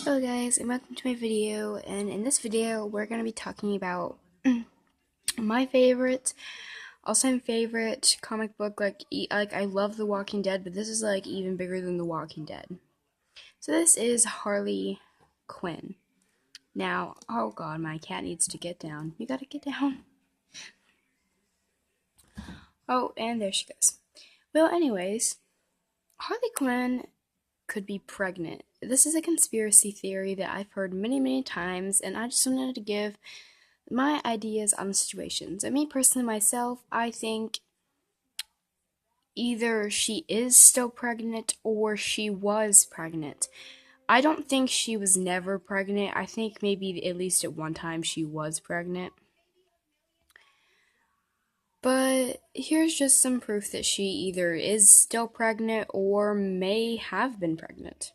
Hello guys, and welcome to my video, and in this video we're going to be talking about my favorite, all-time favorite comic book. Like I love The Walking Dead, but this is like even bigger than The Walking Dead. So this is Harley Quinn. Now, oh god, my cat needs to get down. You gotta get down. Oh, and there she goes. Well, anyways, Harley Quinn could be pregnant. This is a conspiracy theory that I've heard many times, and I just wanted to give my ideas on the situations. I mean, personally, myself, I think either she is still pregnant or she was pregnant. I don't think she was never pregnant. I think maybe at least at one time she was pregnant. But here's just some proof that she either is still pregnant or may have been pregnant.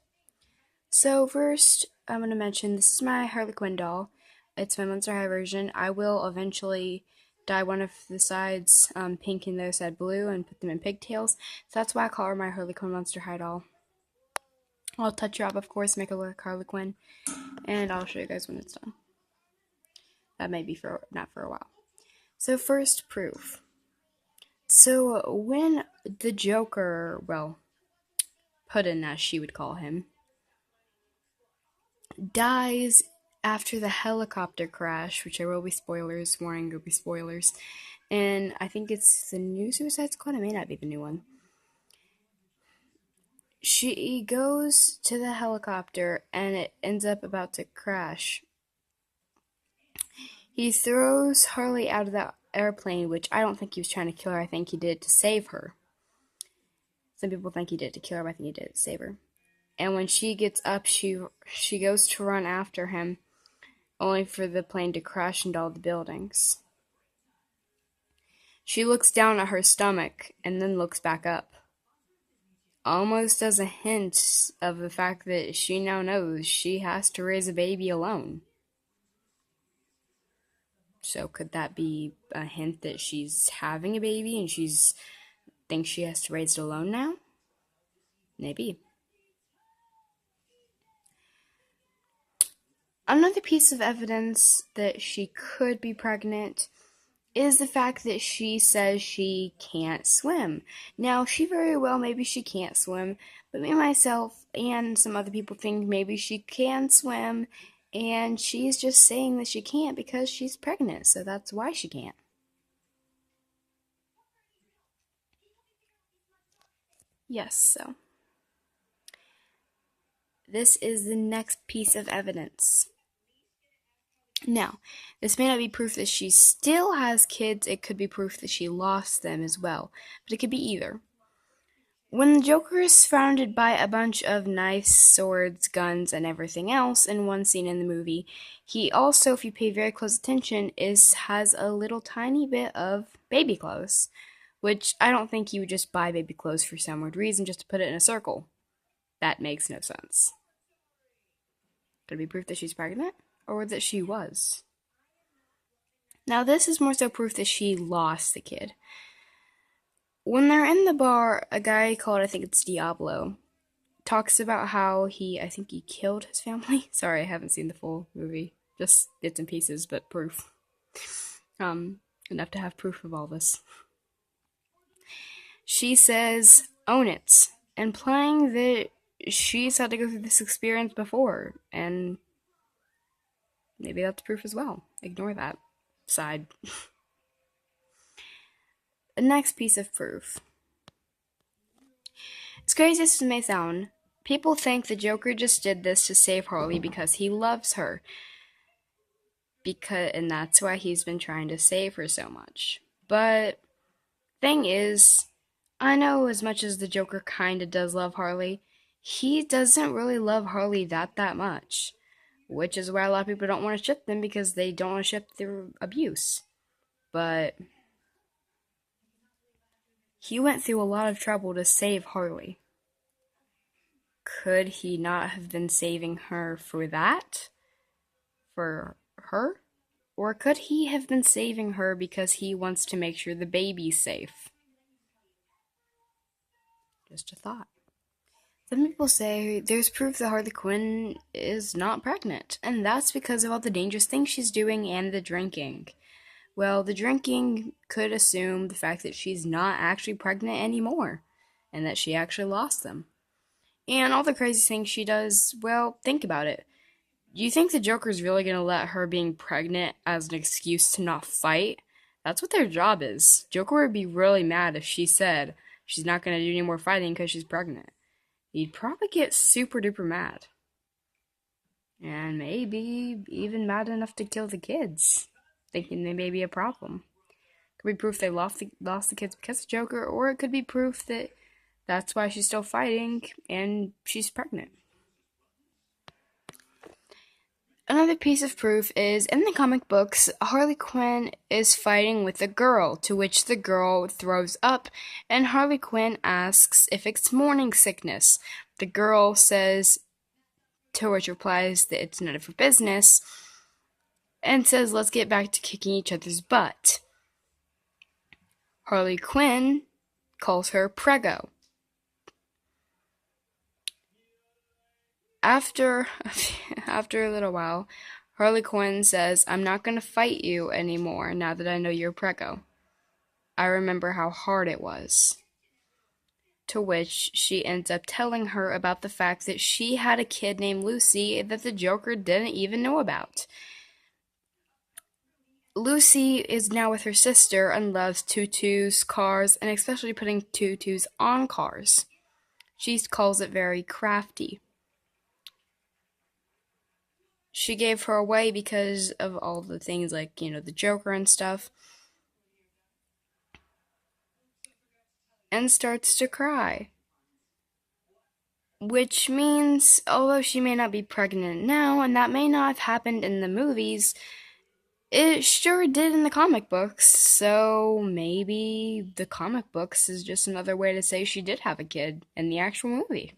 So first, I'm going to mention this is my Harley Quinn doll. It's my Monster High version. I will eventually dye one of the sides pink and the other side blue and put them in pigtails. So that's why I call her my Harley Quinn Monster High doll. I'll touch her up, of course, make her look like Harley Quinn, and I'll show you guys when it's done. That may be for not for a while. So first, proof. So when the Joker, well, Puddin' as she would call him, dies after the helicopter crash, which there will be spoilers, warning, there'll be spoilers, and I think it's the new Suicide Squad, it may not be the new one. She goes to the helicopter and it ends up about to crash. He throws Harley out of the airplane, which I don't think he was trying to kill her, I think he did it to save her. Some people think he did it to kill her, but I think he did it to save her. And when she gets up, she goes to run after him, only for the plane to crash into all the buildings. She looks down at her stomach and then looks back up, almost as a hint of the fact that she now knows she has to raise a baby alone. So could that be a hint that she's having a baby and she's thinks she has to raise it alone now? Maybe. Another piece of evidence that she could be pregnant is the fact that she says she can't swim. Now, she very well, maybe she can't swim, but me, myself, and some other people think maybe she can swim, and she's just saying that she can't because she's pregnant, so that's why she can't. Yes, so. This is the next piece of evidence. Now, this may not be proof that she still has kids, it could be proof that she lost them as well, but it could be either. When the Joker is surrounded by a bunch of knives, swords, guns, and everything else in one scene in the movie, he also, if you pay very close attention, has a little tiny bit of baby clothes, which I don't think you would just buy baby clothes for some weird reason just to put it in a circle. That makes no sense. Could it be proof that she's pregnant? Or that she was? Now, this is more so proof that she lost the kid. When they're in the bar, a guy called, I think it's Diablo, talks about how I think he killed his family. Sorry, I haven't seen the full movie. Just bits and pieces, but proof. Enough to have proof of all this. She says, own it, implying that she's had to go through this experience before, and maybe that's proof as well. Ignore that side. The next piece of proof. As crazy as it may sound, people think the Joker just did this to save Harley because he loves her. And that's why he's been trying to save her so much. But thing is, I know as much as the Joker kinda does love Harley, he doesn't really love Harley that much. Which is why a lot of people don't want to ship them, because they don't want to ship their abuse. But he went through a lot of trouble to save Harley. Could he not have been saving her for that? For her? Or could he have been saving her because he wants to make sure the baby's safe? Just a thought. Some people say there's proof that Harley Quinn is not pregnant, and that's because of all the dangerous things she's doing and the drinking. Well, the drinking could assume the fact that she's not actually pregnant anymore, and that she actually lost them. And all the crazy things she does, well, think about it. Do you think the Joker's really gonna let her being pregnant as an excuse to not fight? That's what their job is. Joker would be really mad if she said she's not gonna do any more fighting because she's pregnant. He'd probably get super duper mad. And maybe even mad enough to kill the kids, thinking they may be a problem. Could be proof they lost the kids because of Joker, or it could be proof that that's why she's still fighting and she's pregnant. Another piece of proof is in the comic books, Harley Quinn is fighting with a girl, to which the girl throws up, and Harley Quinn asks if it's morning sickness. The girl says, to which replies that it's none of her business, and says, let's get back to kicking each other's butt. Harley Quinn calls her Prego. After a little while, Harley Quinn says, I'm not going to fight you anymore now that I know you're Prego. I remember how hard it was. To which she ends up telling her about the fact that she had a kid named Lucy that the Joker didn't even know about. Lucy is now with her sister and loves tutus, cars, and especially putting tutus on cars. She calls it very crafty. She gave her away because of all the things like, the Joker and stuff, and starts to cry. Which means, although she may not be pregnant now, and that may not have happened in the movies, it sure did in the comic books, so maybe the comic books is just another way to say she did have a kid in the actual movie.